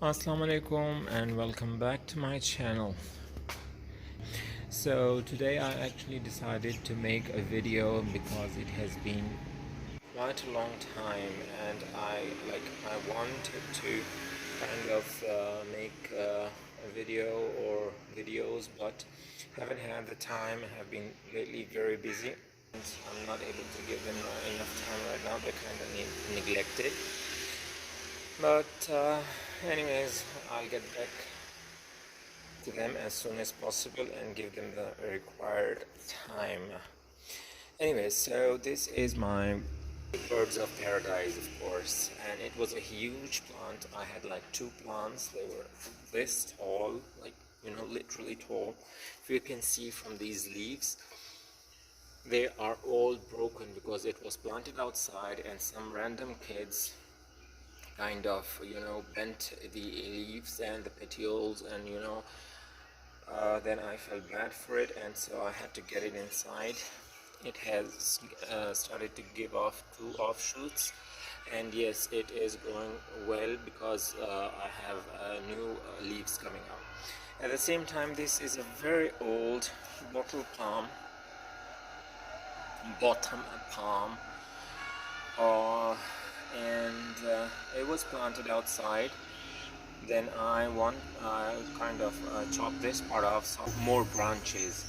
Assalamu alaikum and welcome back to my channel. So today I actually decided to make a video because it has been quite a long time and I wanted to kind of make a video or videos, but haven't had the time. I have been lately very busy and I'm not able to give them enough time right now. They're kind of neglected. But anyways, I'll get back to them as soon as possible and give them the required time. Anyways, so this is my birds of paradise, of course, and it was a huge plant. I had like two plants. They were this tall, like, literally tall. If you can see from these leaves, they are all broken because it was planted outside and some random kids kind of bent the leaves and the petioles, and then I felt bad for it, and so I had to get it inside. It has started to give off two offshoots, and yes, it is going well because I have new leaves coming out. At the same time, this is a very old bottle palm, bottom palm, and it was planted outside. Then I kind of chop this part off, so more branches.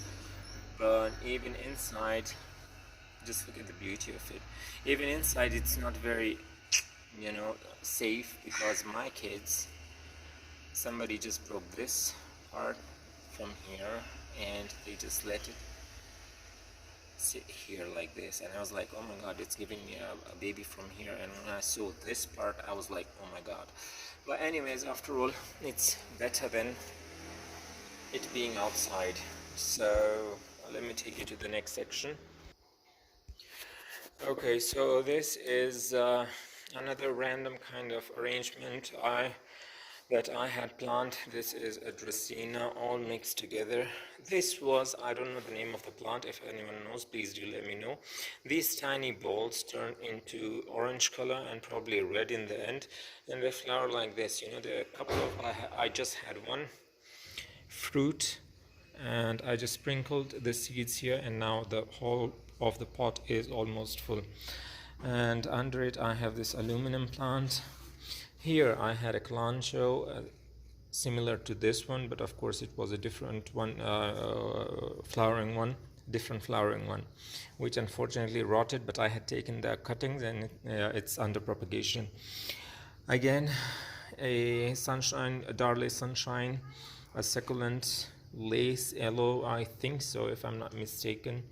But even inside, just look at the beauty of it. Even inside, it's not very, safe, because my kids, somebody just broke this part from here and they just let it sit here like this, and I was like, oh my god, it's giving me a baby from here. And when I saw this part, I was like, oh my god. But anyways, after all, it's better than it being outside. So let me take you to the next section. Okay, so this is another random kind of arrangement that I had planned. This is a Dracaena all mixed together. This was, I don't know the name of the plant. If anyone knows, please do let me know. These tiny balls turn into orange color and probably red in the end, and they flower like this. There are a couple of, I just had one fruit and I just sprinkled the seeds here, and now the whole of the pot is almost full. And under it I have this aluminum plant. Here I had a calancho similar to this one, but of course it was a different one, different flowering one, which unfortunately rotted, but I had taken the cuttings and it's under propagation. Again, a sunshine, a Darley sunshine, a succulent lace yellow, I think so, if I'm not mistaken.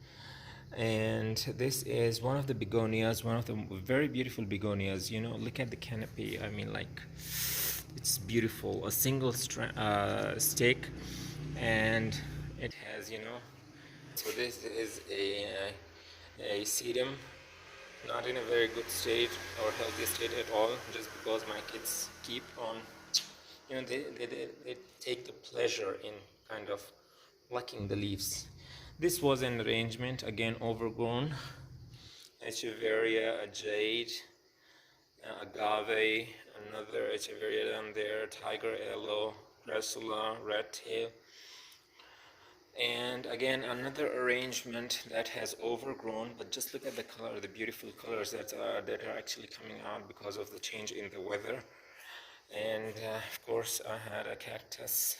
And this is one of the begonias, one of the very beautiful begonias. Look at the canopy. I mean, like, it's beautiful. A single stick, and it has, so this is a sedum, not in a very good state or healthy state at all, just because my kids keep on, they take the pleasure in kind of plucking the leaves. This was an arrangement, again overgrown. Echeveria, a jade, agave, another echeveria down there, tiger yellow, crassula, red tail. And again, another arrangement that has overgrown, but just look at the color, the beautiful colors that are actually coming out because of the change in the weather. And of course, I had a cactus,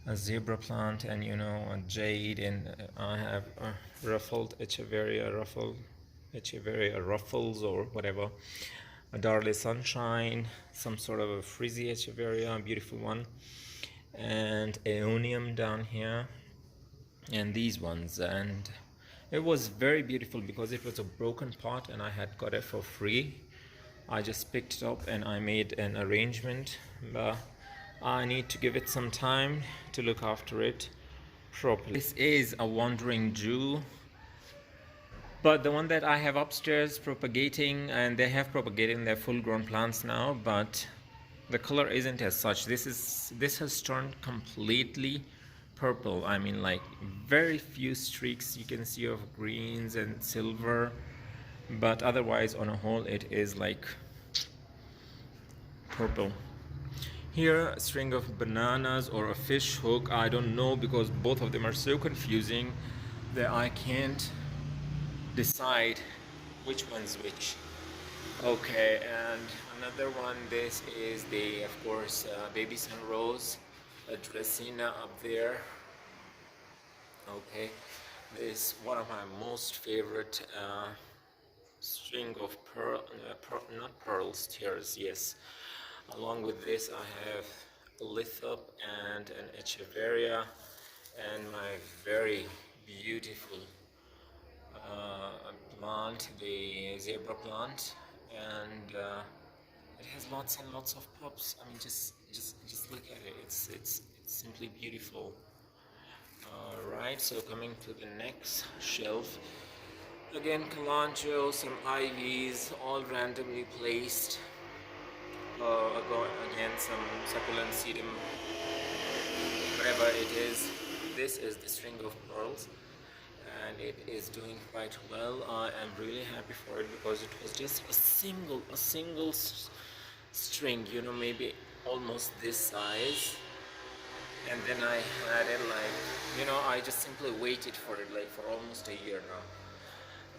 a zebra plant, and a jade, and I have a ruffled echeveria, ruffles or whatever, a Darley sunshine, some sort of a frizzy echeveria, a beautiful one, and aeonium down here, and these ones. And it was very beautiful because it was a broken pot and I had got it for free. I just picked it up and I made an arrangement, but I need to give it some time to look after it properly. This is a wandering Jew, but the one that I have upstairs propagating, and they have propagated their full-grown plants now, but the color isn't as such. This has turned completely purple. I mean, like, very few streaks you can see of greens and silver, but otherwise on a whole it is like purple. Here, a string of bananas or a fish hook, I don't know, because both of them are so confusing that I can't decide which one's which. Okay, and another one, this is the, of course, baby sun rose, a Dracena up there. Okay, this one of my most favorite string of not pearls, tears, yes. Along with this, I have a lithop and an echeveria, and my very beautiful plant, the zebra plant, and it has lots and lots of pops. I mean, just look at it. It's simply beautiful. All right. So coming to the next shelf, again calancho, some ivies, all randomly placed. Again, some succulent sedum, whatever it is. This is the string of pearls, and it is doing quite well. I am really happy for it because it was just a single string, you know, maybe almost this size, and then I had it like, you know, I just simply waited for it like for almost a year now.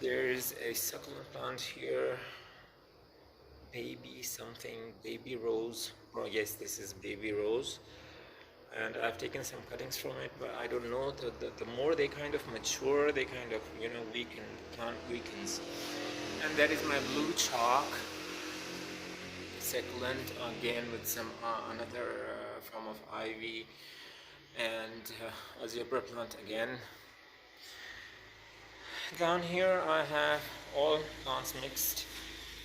There's a succulent plant here, baby something, baby rose. Oh yes, this is baby rose, and I've taken some cuttings from it, but I don't know, the more they kind of mature, they kind of, you know, weaken, the plant weakens. And that is my blue chalk succulent, again with some another form of ivy, and a zebra plant again. Down here I have all plants mixed.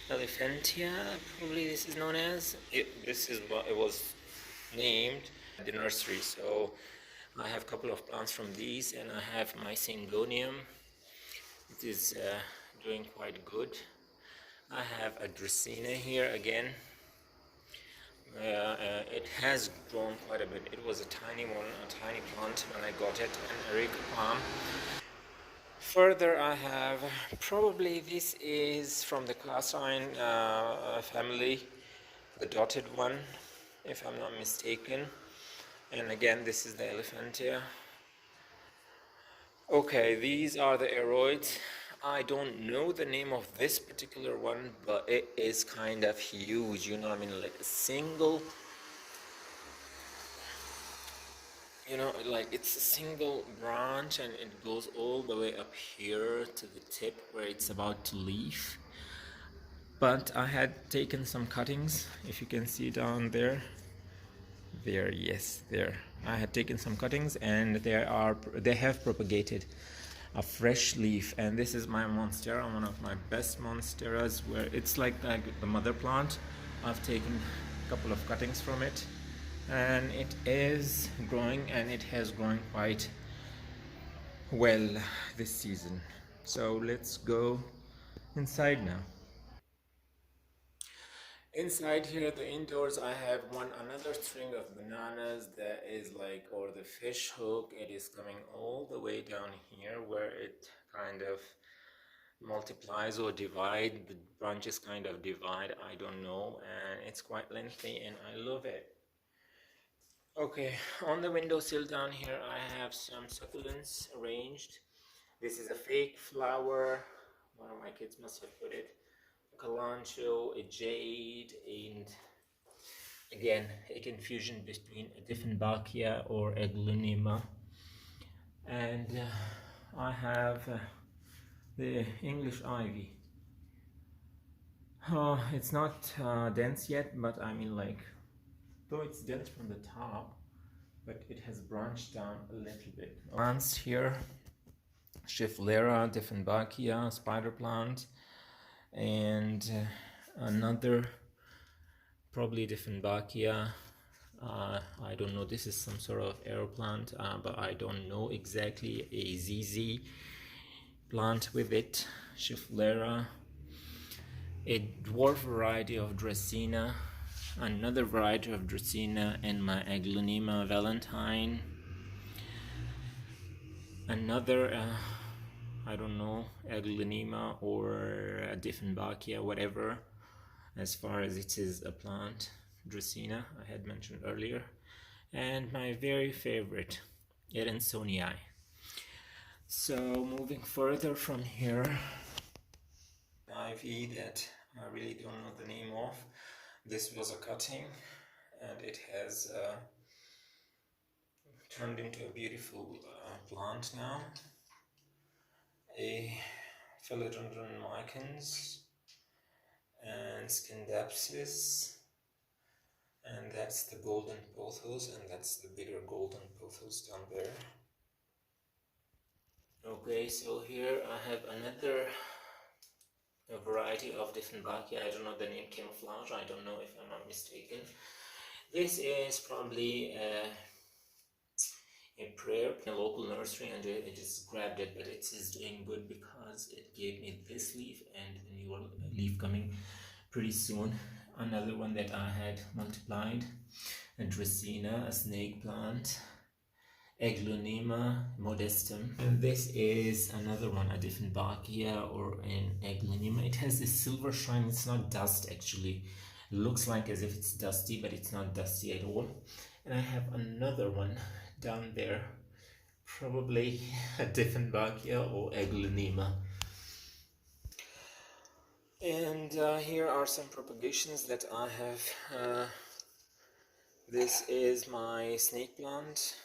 Elephantia, probably this is known as. This is what it was named at the nursery. So I have a couple of plants from these, and I have my syngonium. It is doing quite good. I have a Dracena here again. It has grown quite a bit. It was a tiny one, a tiny plant when I got it, an Areca palm. Further, I have, probably this is from the class iron family, the dotted one, if I'm not mistaken. And again, this is the Elephantia. Okay, these are the aeroids. I don't know the name of this particular one, but it is kind of huge, you know, I mean, like a single, you know, like it's a single branch, and it goes all the way up here to the tip where it's about to leaf. But I had taken some cuttings, if you can see down there. There, yes, there. I had taken some cuttings, and they have propagated a fresh leaf, and this is my monstera, one of my best monsteras, where it's like the mother plant. I've taken a couple of cuttings from it, and it is growing, and it has grown quite well this season. So let's go inside now. Inside here, the indoors, I have another string of bananas that is like, or the fish hook. It is coming all the way down here where it kind of multiplies or divide. The branches kind of divide. I don't know, and it's quite lengthy, and I love it. Okay, on the windowsill down here, I have some succulents arranged. This is a fake flower. One of my kids must have put it. A calancho, a jade, and again, a confusion between a Dieffenbachia or a Glunima. And I have the English ivy. It's not dense yet, but I mean, like, though it's dense from the top, but it has branched down a little bit. Plants here, Schefflera, Dieffenbachia, spider plant, and another probably Dieffenbachia. I don't know, this is some sort of air plant, but I don't know exactly. A ZZ plant with it, Schefflera, a dwarf variety of Dracena, another variety of Dracena, and my Aglonema valentine, another I don't know, Aglonema or a Dieffenbachia, whatever, as far as it is a plant. Dracaena, I had mentioned earlier, and my very favorite, Adansonii. So moving further from here, ivy that I really don't know the name of. This was a cutting, and it has turned into a beautiful plant now. A philodendron micans and scindapsus, and that's the golden pothos, and that's the bigger golden pothos down there. Okay, so here I have another variety of different Bacchia. I don't know the name, camouflage, I don't know if I'm not mistaken. This is probably a prayer in a local nursery, and I just grabbed it, but it is doing good because it gave me this leaf and a new leaf coming pretty soon. Another one that I had multiplied, a Dracaena, a snake plant, Aglaonema modestum. And this is another one, a different Bacchia or an Aglaonema. It has this silver shine. It's not dust actually. It looks like as if it's dusty, but it's not dusty at all. And I have another one down there, probably a different Bacchia or Aglaonema. And here are some propagations that I have. This is my snake plant.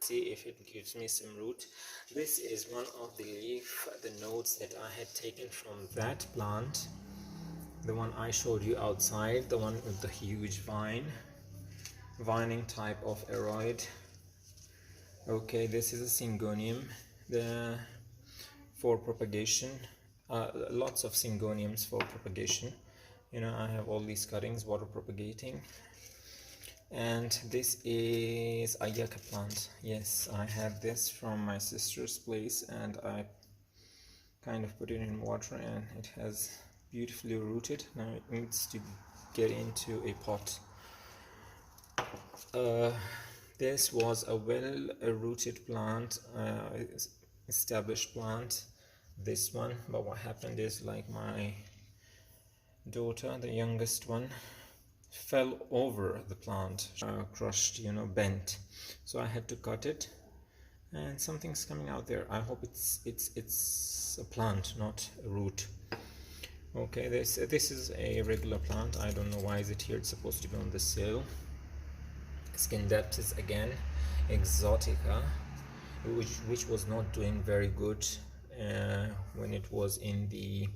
See if it gives me some root. This is one of the nodes that I had taken from that plant, the one I showed you outside, the one with the huge vining type of aroid. Okay, this is a syngonium for propagation. Lots of syngoniums for propagation. You know, I have all these cuttings water propagating. And this is a yucca plant. Yes, I had this from my sister's place, and I kind of put it in water, and it has beautifully rooted. Now it needs to get into a pot. This was a well-rooted plant, established plant, this one, but what happened is, like, my daughter, the youngest one, fell over the plant, crushed, you know, bent, so I had to cut it, and something's coming out there. I hope it's a plant, not a root. Okay, this is a regular plant. I don't know why is it here. It's supposed to be on the sill. Scindapsus again, exotica, which was not doing very good when it was in the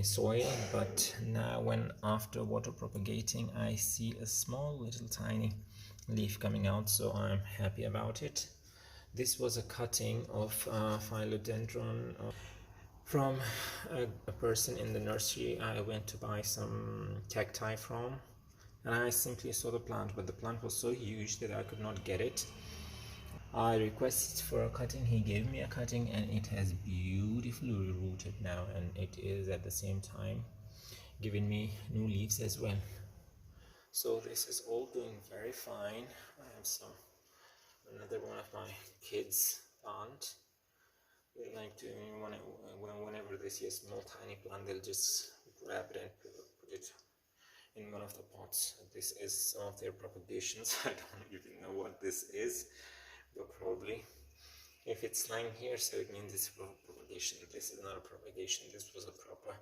soil, but now when after water propagating I see a small little tiny leaf coming out, so I'm happy about it. This was a cutting of philodendron from a person in the nursery I went to buy some cacti from, and I simply saw the plant, but the plant was so huge that I could not get it. I requested for a cutting, he gave me a cutting, and it has beautifully rooted now, and it is at the same time giving me new leaves as well. So this is all doing very fine. I have another one of my kids' plant. They like to, whenever they see a small tiny plant, they'll just grab it and put it in one of the pots. This is some of their propagations. I don't even know what this is, but probably if it's lying here, so it means it's propagation. This is not a propagation. This was a proper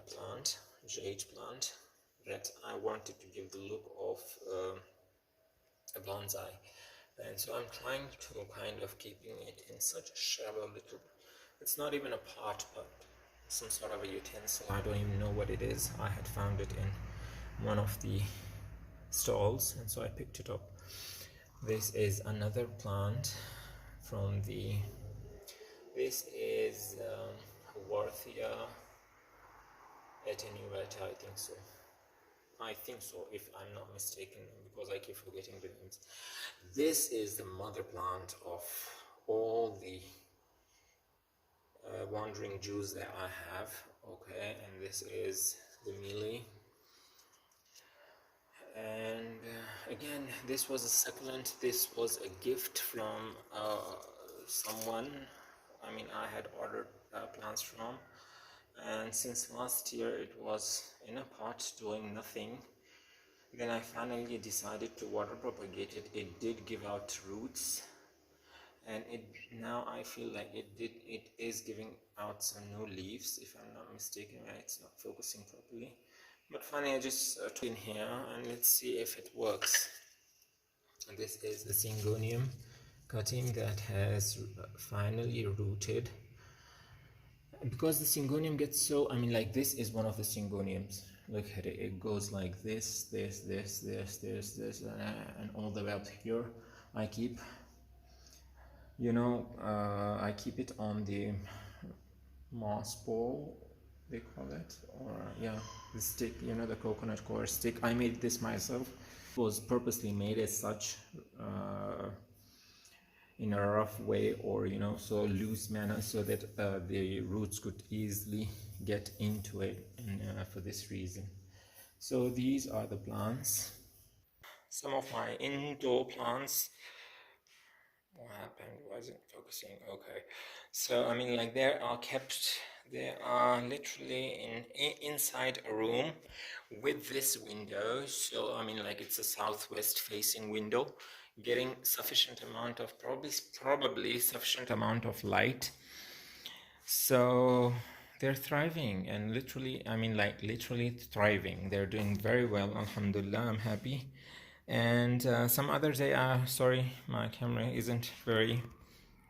plant, jade plant, that I wanted to give the look of a bonsai. And so I'm trying to kind of keeping it in such a shallow little, it's not even a pot, but some sort of a utensil. I don't even know what it is. I had found it in one of the stalls, and so I picked it up. This is another plant from this is Warthia attenuata, I think so, if I'm not mistaken, because I keep forgetting the names. This is the mother plant of all the wandering Jews that I have. Okay, and this is the mealy. And again, this was a succulent. This was a gift from someone. I mean, I had ordered plants from, and since last year it was in a pot doing nothing. Then I finally decided to water propagate it. It did give out roots, and it now I feel like it is giving out some new leaves, if I'm not mistaken. Right, it's not focusing properly, but finally I just took in here and let's see if it works. And this is a syngonium cutting that has finally rooted, because the syngonium gets so, I mean, like, this is one of the syngoniums. Look at it, it goes like this, and all the way up here. I keep, I keep it on the moss ball, they call it, or yeah, the stick, the coconut core stick. I made this myself. It was purposely made as such, in a rough way, or so loose manner, so that the roots could easily get into it, and for this reason. So these are the plants, some of my indoor plants. What happened? Wasn't focusing. Okay, so I mean, like, they are literally inside a room with this window. So I mean, like, it's a southwest facing window, getting sufficient amount of, probably sufficient amount of light. So they're thriving, and literally, I mean, like, literally thriving. They're doing very well, alhamdulillah. I'm happy. And some others, they are, sorry, my camera isn't very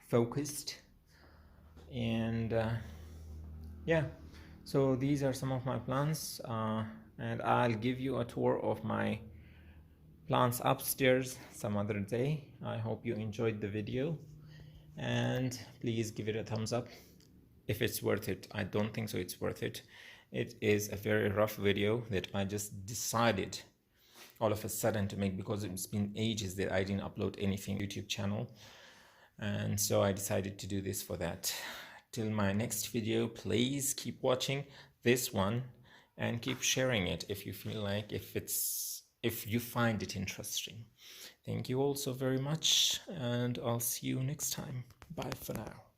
focused. And yeah, so these are some of my plants, and I'll give you a tour of my plants upstairs some other day. I hope you enjoyed the video, and please give it a thumbs up if it's worth it. I don't think so it's worth it. It is a very rough video that I just decided all of a sudden to make, because it's been ages that I didn't upload anything to YouTube channel, and so I decided to do this for that. Till my next video, please keep watching this one and keep sharing it if you feel like, if you find it interesting. Thank you all so very much, and I'll see you next time. Bye for now.